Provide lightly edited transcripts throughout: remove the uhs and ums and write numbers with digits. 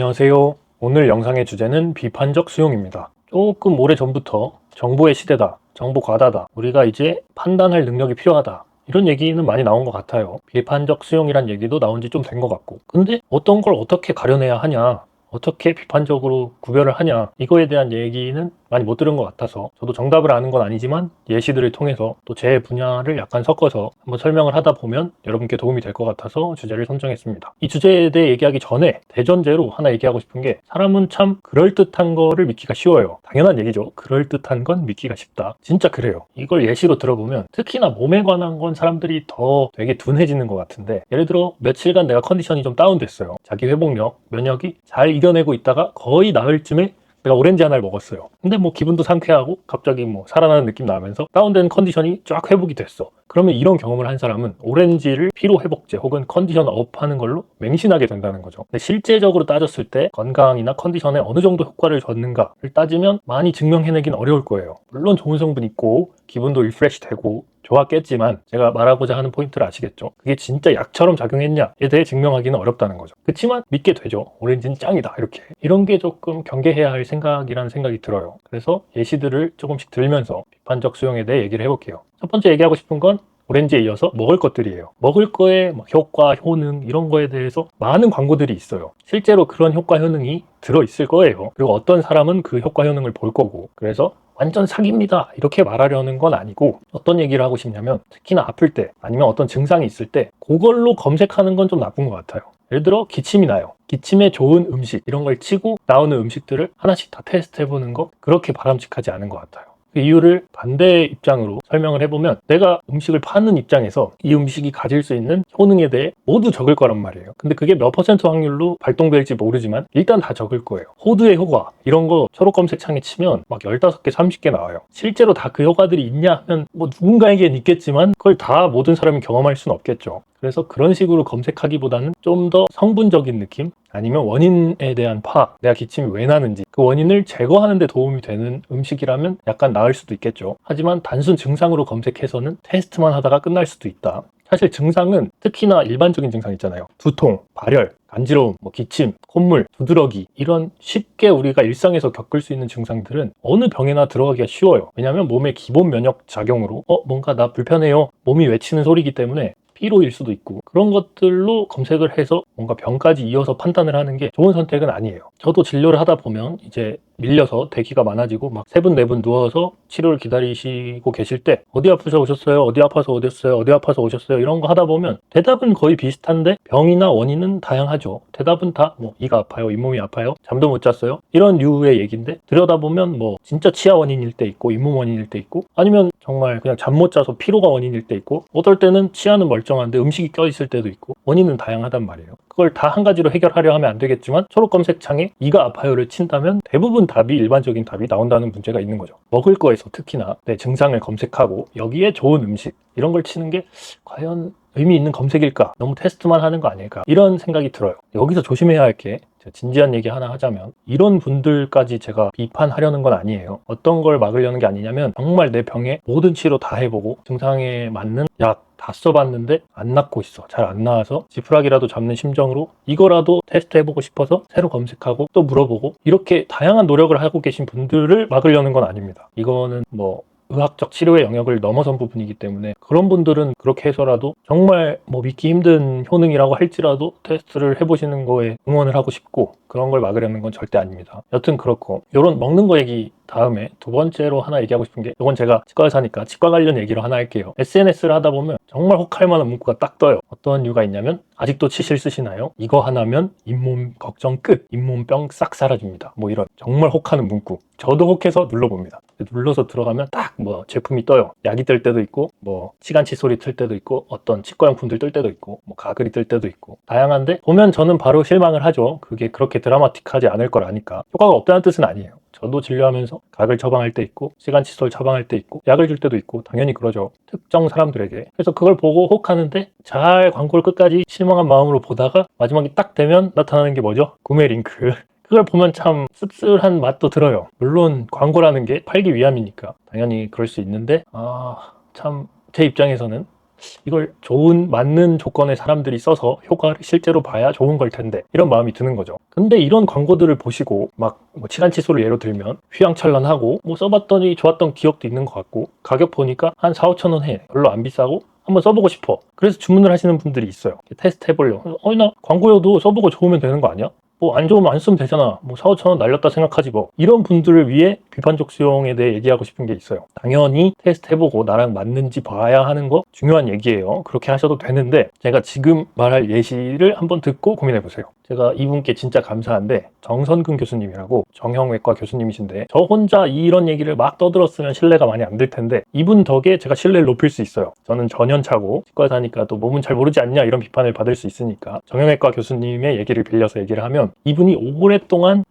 안녕하세요. 오늘 영상의 주제는 비판적 수용입니다. 조금 오래전부터 정보의 시대다, 정보 과다다, 우리가 이제 판단할 능력이 필요하다, 이런 얘기는 많이 나온 것 같아요. 비판적 수용이란 얘기도 나온 지 좀 된 것 같고, 근데 어떤 걸 어떻게 가려내야 하냐, 어떻게 비판적으로 구별을 하냐, 이거에 대한 얘기는 많이 못 들은 것 같아서 저도 정답을 아는 건 아니지만 예시들을 통해서 또 제 분야를 약간 섞어서 한번 설명을 하다 보면 여러분께 도움이 될 것 같아서 주제를 선정했습니다. 이 주제에 대해 얘기하기 전에 대전제로 하나 얘기하고 싶은 게, 사람은 참 그럴듯한 거를 믿기가 쉬워요. 당연한 얘기죠. 그럴듯한 건 믿기가 쉽다. 진짜 그래요. 이걸 예시로 들어보면 특히나 몸에 관한 건 사람들이 더 되게 둔해지는 것 같은데, 예를 들어 며칠간 내가 컨디션이 좀 다운됐어요. 자기 회복력, 면역이 잘 이겨내고 있다가 거의 나흘 쯤에 내가 오렌지 하나를 먹었어요. 근데 뭐 기분도 상쾌하고 갑자기 뭐 살아나는 느낌 나면서 다운된 컨디션이 쫙 회복이 됐어. 그러면 이런 경험을 한 사람은 오렌지를 피로 회복제 혹은 컨디션 업하는 걸로 맹신하게 된다는 거죠. 근데 실제적으로 따졌을 때 건강이나 컨디션에 어느 정도 효과를 줬는가를 따지면 많이 증명해내긴 어려울 거예요. 물론 좋은 성분 있고 기분도 리프레시 되고 좋았겠지만, 제가 말하고자 하는 포인트를 아시겠죠? 그게 진짜 약처럼 작용했냐에 대해 증명하기는 어렵다는 거죠. 그렇지만 믿게 되죠. 오렌지는 짱이다, 이렇게. 이런 게 조금 경계해야 할 생각이라는 생각이 들어요. 그래서 예시들을 조금씩 들면서 비판적 수용에 대해 얘기를 해볼게요. 첫 번째 얘기하고 싶은 건 오렌지에 이어서 먹을 것들이에요. 먹을 거의 효과, 효능 이런 거에 대해서 많은 광고들이 있어요. 실제로 그런 효과, 효능이 들어있을 거예요. 그리고 어떤 사람은 그 효과, 효능을 볼 거고, 그래서 완전 사기입니다, 이렇게 말하려는 건 아니고, 어떤 얘기를 하고 싶냐면, 특히나 아플 때 아니면 어떤 증상이 있을 때 그걸로 검색하는 건 좀 나쁜 것 같아요. 예를 들어 기침이 나요. 기침에 좋은 음식 이런 걸 치고 나오는 음식들을 하나씩 다 테스트해보는 거, 그렇게 바람직하지 않은 것 같아요. 그 이유를 반대 입장으로 설명을 해보면, 내가 음식을 파는 입장에서 이 음식이 가질 수 있는 효능에 대해 모두 적을 거란 말이에요. 근데 그게 몇 퍼센트 확률로 발동될지 모르지만 일단 다 적을 거예요. 호두의 효과 이런 거 초록 검색창에 치면 막 15개, 30개 나와요. 실제로 다 그 효과들이 있냐 하면 뭐 누군가에겐 있겠지만 그걸 다 모든 사람이 경험할 수는 없겠죠. 그래서 그런 식으로 검색하기보다는 좀 더 성분적인 느낌, 아니면 원인에 대한 파악, 내가 기침이 왜 나는지 그 원인을 제거하는 데 도움이 되는 음식이라면 약간 나을 수도 있겠죠. 하지만 단순 증상으로 검색해서는 테스트만 하다가 끝날 수도 있다. 사실 증상은 특히나 일반적인 증상 있잖아요. 두통, 발열, 간지러움, 기침, 콧물, 두드러기, 이런 쉽게 우리가 일상에서 겪을 수 있는 증상들은 어느 병에나 들어가기가 쉬워요. 왜냐하면 몸의 기본 면역 작용으로 뭔가 나 불편해요, 몸이 외치는 소리이기 때문에 피로일 수도 있고, 그런 것들로 검색을 해서 뭔가 병까지 이어서 판단을 하는 게 좋은 선택은 아니에요. 저도 진료를 하다 보면 이제 밀려서 대기가 많아지고 막 3분, 4분 누워서 치료를 기다리시고 계실 때 어디 아프셔 오셨어요? 어디 아파서 오셨어요? 어디 아파서 오셨어요? 이런 거 하다 보면 대답은 거의 비슷한데 병이나 원인은 다양하죠. 대답은 다 이가 아파요, 잇몸이 아파요, 잠도 못 잤어요, 이런 류의 얘기인데, 들여다보면 진짜 치아 원인일 때 있고 잇몸 원인일 때 있고, 아니면 정말 그냥 잠 못 자서 피로가 원인일 때 있고, 어떨 때는 치아는 멀쩡한데 음식이 껴있을 때도 있고, 원인은 다양하단 말이에요. 그걸 다 한 가지로 해결하려 하면 안 되겠지만, 초록 검색창에 이가 아파요를 친다면 대부분 답이, 일반적인 답이 나온다는 문제가 있는 거죠. 먹을 거에서 특히나 내 증상을 검색하고 여기에 좋은 음식 이런 걸 치는 게 과연 의미 있는 검색일까? 너무 테스트만 하는 거 아닐까? 이런 생각이 들어요. 여기서 조심해야 할 게, 진지한 얘기 하나 하자면, 이런 분들까지 제가 비판하려는 건 아니에요. 어떤 걸 막으려는 게 아니냐면, 정말 내 병에 모든 치료 다 해보고 증상에 맞는 약 다 써봤는데 안 낫고 있어, 잘 안 나와서 지푸라기라도 잡는 심정으로 이거라도 테스트 해보고 싶어서 새로 검색하고 또 물어보고, 이렇게 다양한 노력을 하고 계신 분들을 막으려는 건 아닙니다. 이거는 의학적 치료의 영역을 넘어선 부분이기 때문에, 그런 분들은 그렇게 해서라도 정말 믿기 힘든 효능이라고 할지라도 테스트를 해보시는 거에 응원을 하고 싶고, 그런 걸 막으려는 건 절대 아닙니다. 여튼 그렇고, 이런 먹는 거 얘기 다음에 두 번째로 하나 얘기하고 싶은 게, 이건 제가 치과 의사니까 치과 관련 얘기로 하나 할게요. SNS를 하다 보면 정말 혹할 만한 문구가 딱 떠요. 어떤 이유가 있냐면, 아직도 치실 쓰시나요? 이거 하나면 잇몸 걱정 끝, 잇몸병 싹 사라집니다, 이런 정말 혹하는 문구. 저도 혹해서 눌러봅니다. 눌러서 들어가면 딱 제품이 떠요. 약이 뜰 때도 있고, 시간 칫솔이 뜰 때도 있고, 어떤 치과용품들 뜰 때도 있고, 가글이 뜰 때도 있고, 다양한데 보면 저는 바로 실망을 하죠. 그게 그렇게 드라마틱하지 않을 걸 아니까. 효과가 없다는 뜻은 아니에요. 저도 진료하면서 가글 처방할 때 있고, 시간 칫솔 처방할 때 있고, 약을 줄 때도 있고, 당연히 그러죠. 특정 사람들에게. 그래서 그걸 보고 혹하는데, 잘 광고를 끝까지 실망한 마음으로 보다가 마지막에 딱 되면 나타나는 게 뭐죠? 구매 링크. 그걸 보면 참 씁쓸한 맛도 들어요. 물론 광고라는 게 팔기 위함이니까 당연히 그럴 수 있는데, 참 제 입장에서는 이걸 맞는 조건의 사람들이 써서 효과를 실제로 봐야 좋은 걸 텐데 이런 마음이 드는 거죠. 근데 이런 광고들을 보시고 막 치간 칫솔을 예로 들면 휘황찬란하고 써봤더니 좋았던 기억도 있는 것 같고 가격 보니까 한 4, 5천 원 해. 별로 안 비싸고 한번 써보고 싶어. 그래서 주문을 하시는 분들이 있어요. 테스트 해보려고. 나 광고여도 써보고 좋으면 되는 거 아니야? 안 좋으면 안 쓰면 되잖아. 4, 5천 원 날렸다 생각하지 뭐. 이런 분들을 위해 비판적 수용에 대해 얘기하고 싶은 게 있어요. 당연히 테스트 해보고 나랑 맞는지 봐야 하는 거 중요한 얘기예요. 그렇게 하셔도 되는데 제가 지금 말할 예시를 한번 듣고 고민해보세요. 제가 이분께 진짜 감사한데 정선근 교수님이라고 정형외과 교수님이신데 저 혼자 이런 얘기를 막 떠들었으면 신뢰가 많이 안 될 텐데 이분 덕에 제가 신뢰를 높일 수 있어요. 저는 전연차고 치과 사니까 또 몸은 잘 모르지 않냐 이런 비판을 받을 수 있으니까 정형외과 교수님의 얘기를 빌려서 얘기를 하면 이분이 오랫동안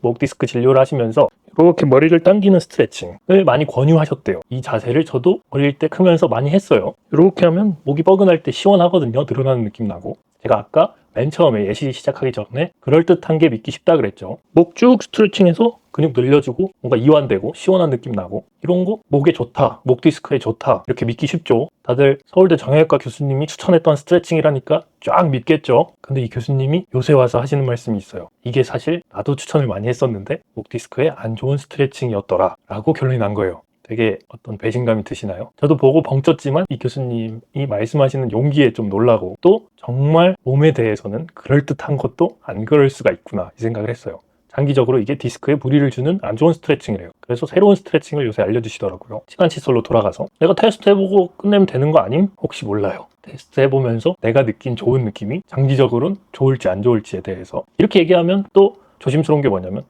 목 디스크 진료를 하시면서 이렇게 머리를 당기는 스트레칭을 많이 권유하셨대요. 이 자세를 저도 어릴 때 크면서 많이 했어요. 이렇게 하면 목이 뻐근할 때 시원하거든요. 늘어나는 느낌 나고. 제가 아까 맨 처음에 예시 시작하기 전에 그럴듯한 게 믿기 쉽다 그랬죠. 목 쭉 스트레칭해서 근육 늘려주고 뭔가 이완되고 시원한 느낌 나고 이런 거 목에 좋다, 목 디스크에 좋다 이렇게 믿기 쉽죠. 다들 서울대 정형외과 교수님이 추천했던 스트레칭이라니까 쫙 믿겠죠. 근데 이 교수님이 요새 와서 하시는 말씀이 있어요. 이게 사실 나도 추천을 많이 했었는데 목 디스크에 안 좋은 스트레칭이었더라 라고 결론이 난 거예요. 되게 어떤 배신감이 드시나요? 저도 보고 벙쪘지만 이 교수님이 말씀하시는 용기에 좀 놀라고 또 정말 몸에 대해서는 그럴듯한 것도 안 그럴 수가 있구나 이 생각을 했어요. 장기적으로 이게 디스크에 무리를 주는 안 좋은 스트레칭이래요. 그래서 새로운 스트레칭을 요새 알려주시더라고요. 치간 칫솔로 돌아가서 내가 테스트 해보고 끝내면 되는 거 아님? 혹시 몰라요. 테스트 해보면서 내가 느낀 좋은 느낌이 장기적으로는 좋을지 안 좋을지에 대해서 이렇게 얘기하면 또 조심스러운 게 뭐냐면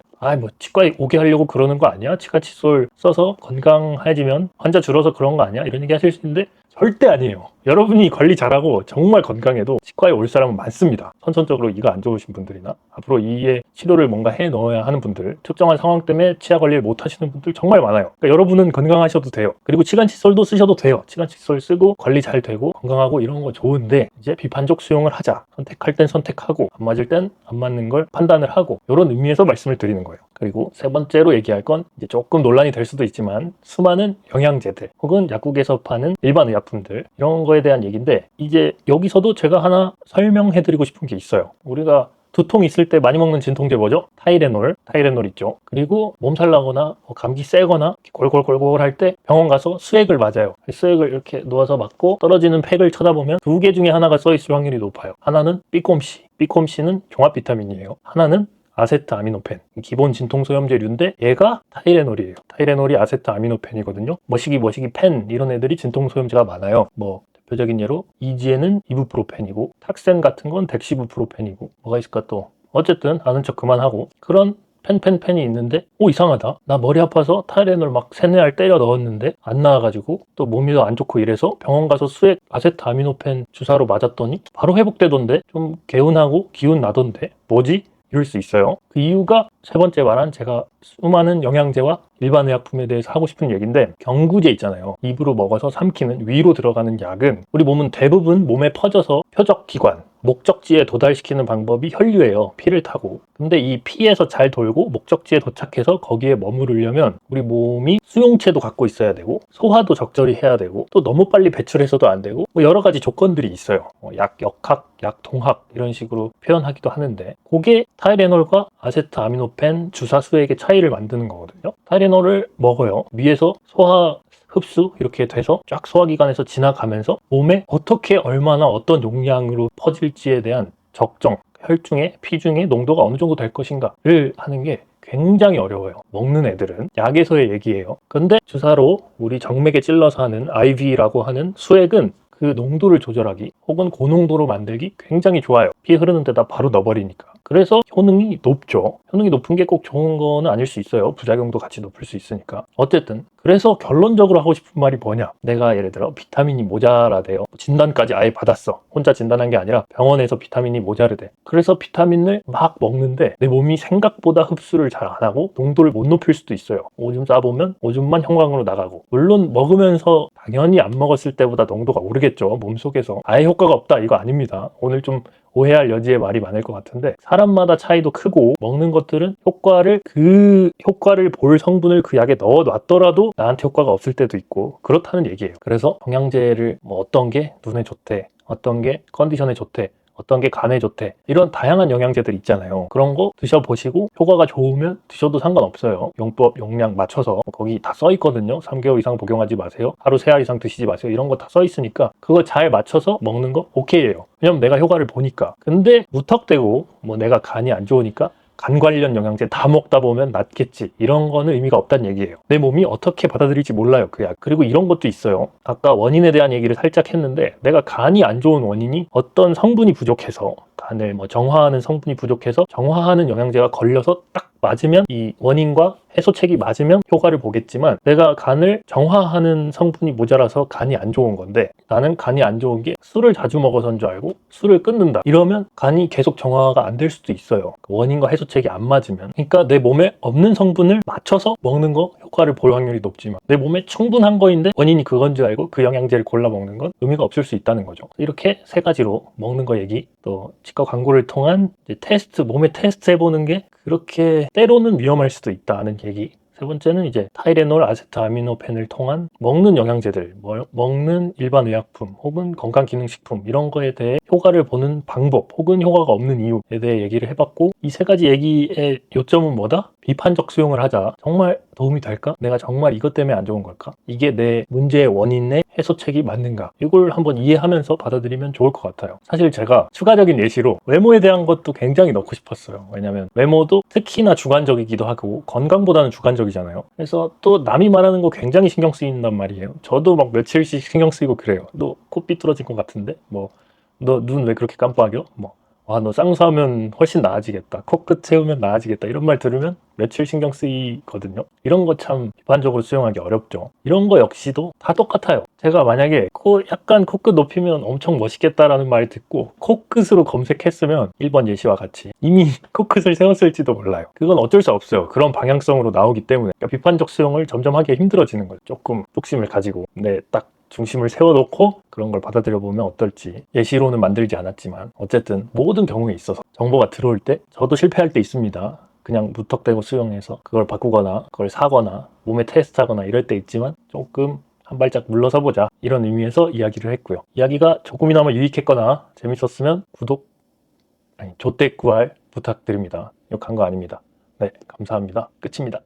치과에 오게 하려고 그러는 거 아니야? 치과 칫솔 써서 건강해지면 환자 줄어서 그런 거 아니야? 이런 얘기 하실 수 있는데 절대 아니에요. 여러분이 관리 잘하고 정말 건강해도 치과에 올 사람은 많습니다. 선천적으로 이가 안 좋으신 분들이나 앞으로 이에 치료를 뭔가 해 넣어야 하는 분들, 특정한 상황 때문에 치아 관리를 못 하시는 분들 정말 많아요. 그러니까 여러분은 건강하셔도 돼요. 그리고 치간 칫솔도 쓰셔도 돼요. 치간 칫솔 쓰고 관리 잘 되고 건강하고 이런 거 좋은데 이제 비판적 수용을 하자. 선택할 땐 선택하고 안 맞을 땐 안 맞는 걸 판단을 하고 이런 의미에서 말씀을 드리는 거예요. 그리고 세 번째로 얘기할 건 이제 조금 논란이 될 수도 있지만 수많은 영양제들 혹은 약국에서 파는 일반 의약품들 이런 거에 대한 얘기인데 이제 여기서도 제가 하나 설명해드리고 싶은 게 있어요. 우리가 두통 있을 때 많이 먹는 진통제 뭐죠? 타이레놀 있죠. 그리고 몸살 나거나 감기 세거나 골골골골 할 때 병원 가서 수액을 맞아요. 수액을 이렇게 놓아서 맞고 떨어지는 팩을 쳐다보면 두 개 중에 하나가 써있을 확률이 높아요. 하나는 삐꼼씨는 종합 비타민이에요. 하나는 아세트아미노펜, 기본 진통소염제류인데 얘가 타이레놀이에요. 타이레놀이 아세트아미노펜이거든요. 머시기 펜 이런 애들이 진통소염제가 많아요. 대표적인 예로 이지엔은 이부프로펜이고 탁센 같은 건 덱시부프로펜이고 뭐가 있을까 또 어쨌든 아는 척 그만하고 그런 펜이 있는데 이상하다. 나 머리 아파서 타이레놀 막 3-4알 때려 넣었는데 안 나와가지고 또 몸이 더 안 좋고 이래서 병원 가서 수액 아세트아미노펜 주사로 맞았더니 바로 회복되던데 좀 개운하고 기운 나던데 뭐지? 이럴 수 있어요. 그 이유가 세 번째 말한 제가 수많은 영양제와 일반 의약품에 대해서 하고 싶은 얘기인데 경구제 있잖아요. 입으로 먹어서 삼키는 위로 들어가는 약은 우리 몸은 대부분 몸에 퍼져서 표적기관, 목적지에 도달시키는 방법이 혈류예요. 피를 타고. 근데 이 피에서 잘 돌고 목적지에 도착해서 거기에 머무르려면 우리 몸이 수용체도 갖고 있어야 되고 소화도 적절히 해야 되고 또 너무 빨리 배출해서도 안 되고 여러 가지 조건들이 있어요. 약 역학, 약 동학 이런 식으로 표현하기도 하는데 그게 타이레놀과 아세트아미노펜 주사 수액의 차이를 만드는 거거든요. 타이레놀을 먹어요. 위에서 소화 흡수 이렇게 돼서 쫙 소화기관에서 지나가면서 몸에 어떻게 얼마나 어떤 용량으로 퍼질지에 대한 적정, 혈중에 피중에 농도가 어느 정도 될 것인가를 하는 게 굉장히 어려워요. 먹는 애들은 약에서의 얘기예요. 근데 주사로 우리 정맥에 찔러서 하는 IV라고 하는 수액은 그 농도를 조절하기 혹은 고농도로 만들기 굉장히 좋아요. 피 흐르는 데다 바로 넣어버리니까. 그래서 효능이 높죠. 효능이 높은 게 꼭 좋은 거는 아닐 수 있어요. 부작용도 같이 높을 수 있으니까. 어쨌든 그래서 결론적으로 하고 싶은 말이 뭐냐. 내가 예를 들어 비타민이 모자라대요. 진단까지 아예 받았어. 혼자 진단한 게 아니라 병원에서 비타민이 모자르대. 그래서 비타민을 막 먹는데 내 몸이 생각보다 흡수를 잘 안 하고 농도를 못 높일 수도 있어요. 오줌 싸보면 오줌만 형광으로 나가고 물론 먹으면서 당연히 안 먹었을 때보다 농도가 오르겠죠. 몸속에서 아예 효과가 없다 이거 아닙니다. 오늘 좀 오해할 여지에 말이 많을 것 같은데 사람마다 차이도 크고 먹는 것들은 효과를 볼 성분을 그 약에 넣어 놨더라도 나한테 효과가 없을 때도 있고 그렇다는 얘기예요. 그래서 영양제를 뭐 어떤 게 눈에 좋대, 어떤 게 컨디션에 좋대, 어떤 게 간에 좋대, 이런 다양한 영양제들 있잖아요. 그런 거 드셔보시고 효과가 좋으면 드셔도 상관없어요. 용법, 용량 맞춰서 거기 다 써 있거든요. 3개월 이상 복용하지 마세요, 하루 3알 이상 드시지 마세요, 이런 거 다 써 있으니까 그거 잘 맞춰서 먹는 거 오케이예요. 왜냐면 내가 효과를 보니까. 근데 무턱대고 뭐 내가 간이 안 좋으니까 간 관련 영양제 다 먹다 보면 낫겠지, 이런 거는 의미가 없다는 얘기예요. 내 몸이 어떻게 받아들일지 몰라요, 그 약. 그리고 이런 것도 있어요. 아까 원인에 대한 얘기를 살짝 했는데 내가 간이 안 좋은 원인이 어떤 성분이 부족해서, 간을 뭐 정화하는 성분이 부족해서 정화하는 영양제가 걸려서 딱 맞으면 이 원인과 해소책이 맞으면 효과를 보겠지만, 내가 간을 정화하는 성분이 모자라서 간이 안 좋은 건데 나는 간이 안 좋은 게 술을 자주 먹어서인 줄 알고 술을 끊는다, 이러면 간이 계속 정화가 안 될 수도 있어요. 원인과 해소책이 안 맞으면. 그러니까 내 몸에 없는 성분을 맞춰서 먹는 거 효과를 볼 확률이 높지만, 내 몸에 충분한 거인데 원인이 그건 줄 알고 그 영양제를 골라 먹는 건 의미가 없을 수 있다는 거죠. 이렇게 세 가지로 먹는 거 얘기, 또 치과 광고를 통한 이제 테스트, 몸에 테스트 해보는 게 그렇게 때로는 위험할 수도 있다는 얘기. 세 번째는 이제 타이레놀, 아세트아미노펜을 통한 먹는 영양제들, 먹는 일반 의약품 혹은 건강기능식품, 이런 거에 대해 효과를 보는 방법 혹은 효과가 없는 이유에 대해 얘기를 해봤고, 이 세 가지 얘기의 요점은 뭐다? 비판적 수용을 하자. 정말 도움이 될까? 내가 정말 이것 때문에 안 좋은 걸까? 이게 내 문제의 원인의 해소책이 맞는가? 이걸 한번 이해하면서 받아들이면 좋을 것 같아요. 사실 제가 추가적인 예시로 외모에 대한 것도 굉장히 넣고 싶었어요. 왜냐면 외모도 특히나 주관적이기도 하고 건강보다는 주관적이잖아요. 그래서 또 남이 말하는 거 굉장히 신경 쓰인단 말이에요. 저도 막 며칠씩 신경 쓰이고 그래요. 너 코 삐뚤어진 것 같은데? 뭐 너 눈 왜 그렇게 깜빡여? 뭐 와, 너 쌍수하면 훨씬 나아지겠다, 코끝 채우면 나아지겠다, 이런 말 들으면 며칠 신경 쓰이거든요. 이런 거 참 비판적으로 수용하기 어렵죠. 이런 거 역시도 다 똑같아요. 제가 만약에 약간 코끝 높이면 엄청 멋있겠다라는 말 듣고 코끝으로 검색했으면 1번 예시와 같이 이미 코끝을 세웠을지도 몰라요. 그건 어쩔 수 없어요. 그런 방향성으로 나오기 때문에. 그러니까 비판적 수용을 점점 하기가 힘들어지는 거죠. 조금 뚝심을 가지고 딱 중심을 세워놓고 그런 걸 받아들여 보면 어떨지. 예시로는 만들지 않았지만 어쨌든 모든 경우에 있어서 정보가 들어올 때 저도 실패할 때 있습니다. 그냥 무턱대고 수용해서 그걸 바꾸거나 그걸 사거나 몸에 테스트하거나 이럴 때 있지만, 조금 한 발짝 물러서 보자, 이런 의미에서 이야기를 했고요. 이야기가 조금이나마 유익했거나 재밌었으면 조댓 구할 부탁드립니다. 욕한 거 아닙니다. 네, 감사합니다. 끝입니다.